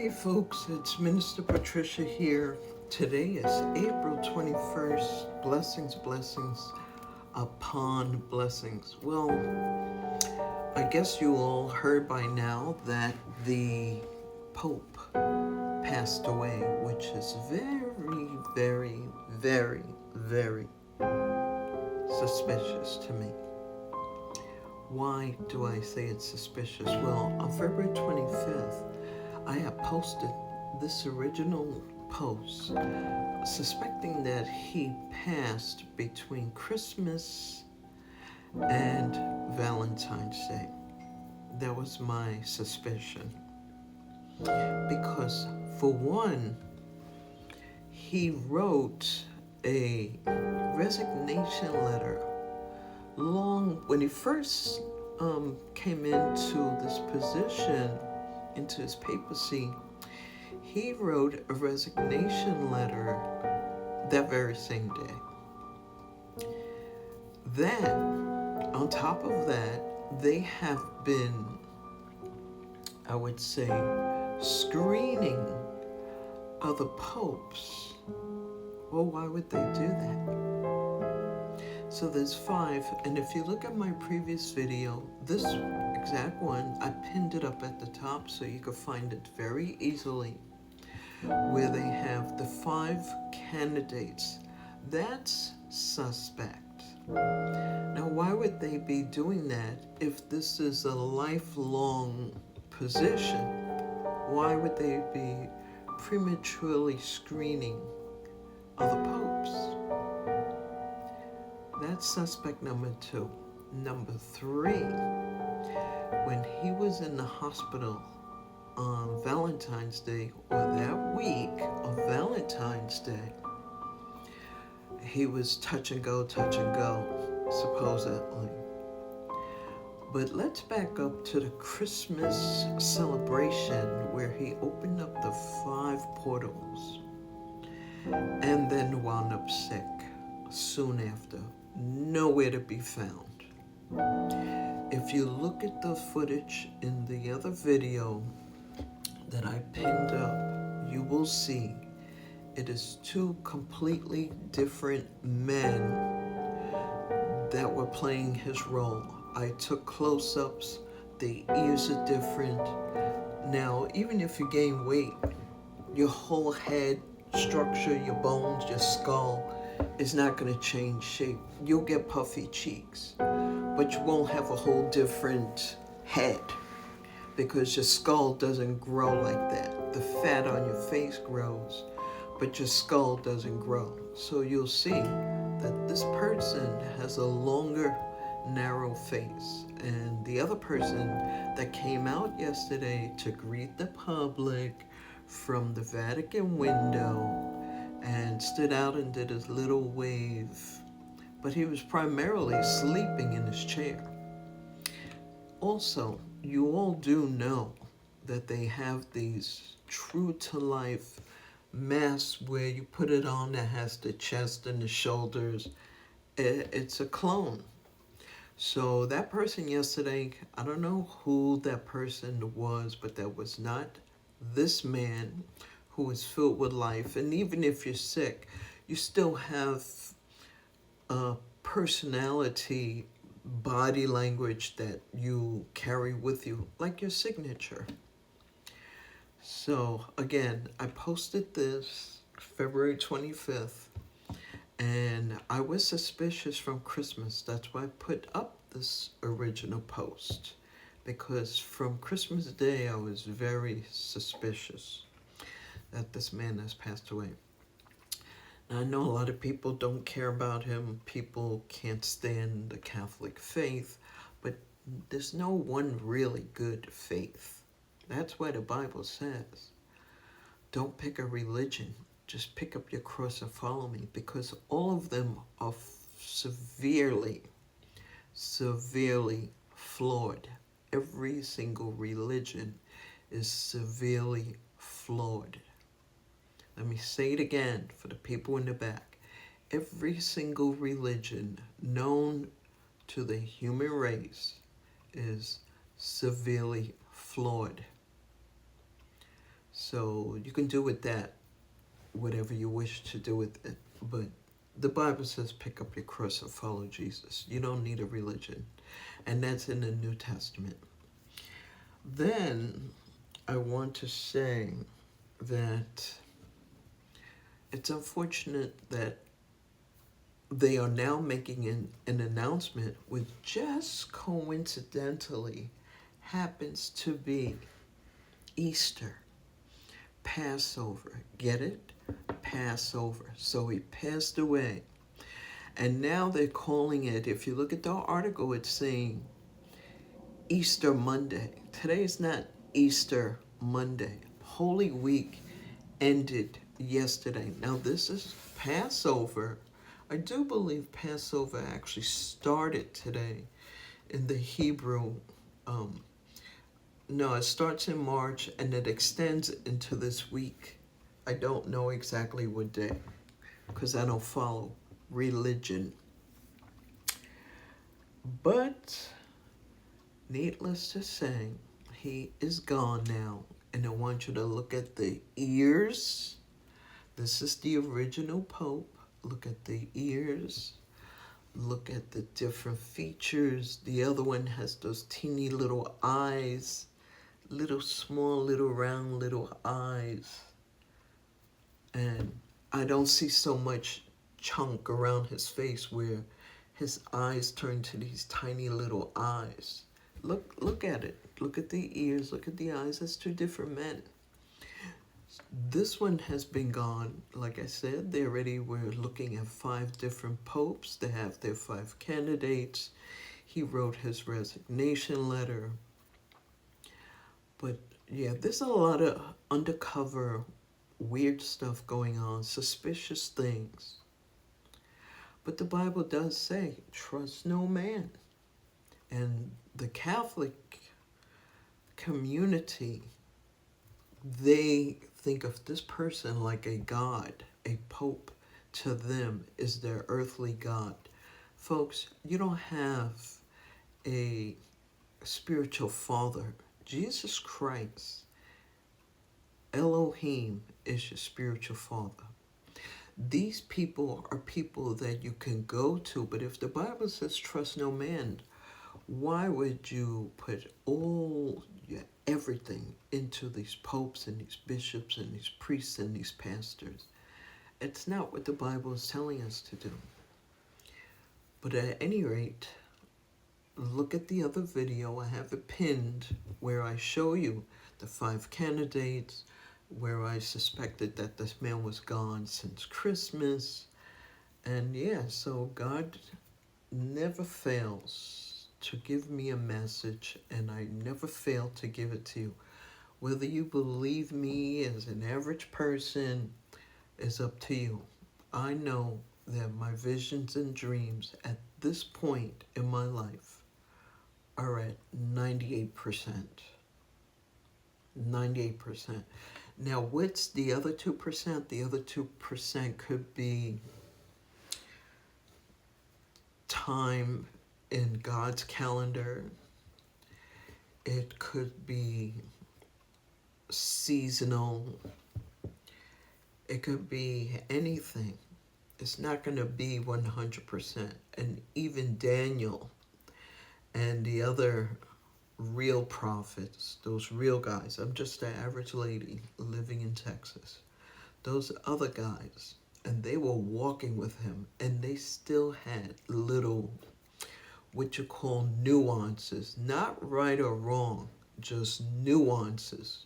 Hey folks, it's Minister Patricia here. Today is April 21st. Blessings, blessings upon blessings. Well, I guess you all heard by now that the Pope passed away, which is very, very, very, very suspicious to me. Why do I say it's suspicious? Well, on February 25th, I have posted this original post suspecting that he passed between Christmas and Valentine's Day. That was my suspicion. Because, for one, he wrote a resignation letter when he first came into this position, into his papacy. He wrote a resignation letter that very same day. Then, on top of that, they have been, I would say, screening other popes. Well, why would they do that? So there's 5, and if you look at my previous video, this exact one, I pinned it up at the top so you could find it very easily, where they have the 5 candidates. That's suspect. Now, why would they be doing that if this is a lifelong position? Why would they be prematurely screening other popes? That's suspect number 2. Number 3, when he was in the hospital on Valentine's Day, or that week of Valentine's Day, he was touch and go, supposedly. But let's back up to the Christmas celebration where he opened up the 5 portals and then wound up sick soon after. Nowhere to be found. If you look at the footage in the other video that I pinned up, you will see it is 2 completely different men that were playing his role. I took close-ups, the ears are different. Now, even if you gain weight, your whole head structure, your bones, your skull is not going to change shape. You'll get puffy cheeks, but you won't have a whole different head because your skull doesn't grow like that. The fat on your face grows, but your skull doesn't grow. So you'll see that this person has a longer, narrow face. And the other person that came out yesterday to greet the public from the Vatican window and stood out and did his little wave, but he was primarily sleeping in his chair. Also, you all do know that they have these true-to-life masks where you put it on that has the chest and the shoulders. It's a clone. So that person yesterday, I don't know who that person was, but that was not this man who is filled with life. And even if you're sick, you still have a personality, body language that you carry with you, like your signature. So again, I posted this February 25th, and I was suspicious from Christmas. That's why I put up this original post, because from Christmas Day, I was very suspicious that this man has passed away. Now, I know a lot of people don't care about him. People can't stand the Catholic faith, but there's no one really good faith. That's why the Bible says, don't pick a religion. Just pick up your cross and follow me, because all of them are severely, severely flawed. Every single religion is severely flawed. Let me say it again for the people in the back. Every single religion known to the human race is severely flawed. So you can do with that whatever you wish to do with it. But the Bible says pick up your cross and follow Jesus. You don't need a religion. And that's in the New Testament. Then I want to say that it's unfortunate that they are now making an announcement which just coincidentally happens to be Easter, Passover. Get it? Passover. So he passed away. And now they're calling it, if you look at the article, it's saying Easter Monday. Today is not Easter Monday. Holy Week ended yesterday. Now this is Passover. I do believe Passover actually started today in the Hebrew. No, it starts in March and it extends into this week. I don't know exactly what day because I don't follow religion. But needless to say, he is gone now. And I want you to look at the ears. This is the original Pope. Look at the ears. Look at the different features. The other one has those teeny little eyes. Little small, little round, little eyes. And I don't see so much chunk around his face where his eyes turn to these tiny little eyes. Look at it. Look at the ears. Look at the eyes. That's two different men. This one has been gone. Like I said, they already were looking at 5 different popes. They have their 5 candidates. He wrote his resignation letter. But yeah, there's a lot of undercover weird stuff going on, suspicious things. But the Bible does say, trust no man. And the Catholic community, they think of this person like a god, a pope. To them is their earthly god. Folks, you don't have a spiritual father. Jesus Christ, Elohim, is your spiritual father. These people are people that you can go to, but if the Bible says trust no man, why would you put all your everything into these popes and these bishops and these priests and these pastors? It's not what the Bible is telling us to do. But at any rate, look at the other video. I have it pinned where I show you the 5 candidates, where I suspected that this man was gone since Christmas. And yeah, so God never fails to give me a message, and I never fail to give it to you. Whether you believe me as an average person is up to you. I know that my visions and dreams at this point in my life are at 98%. 98%. Now, what's the other 2%? The other 2% could be time in God's calendar. It could be seasonal. It could be anything. It's not going to be 100%. And even Daniel and the other real prophets, those real guys, I'm just an average lady living in Texas. Those other guys, and they were walking with him, and they still had little, what you call nuances, not right or wrong, just nuances.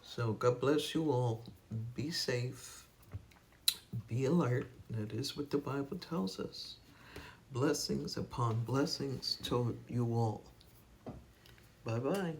So God bless you all. Be safe. Be alert. That is what the Bible tells us. Blessings upon blessings to you all. Bye-bye.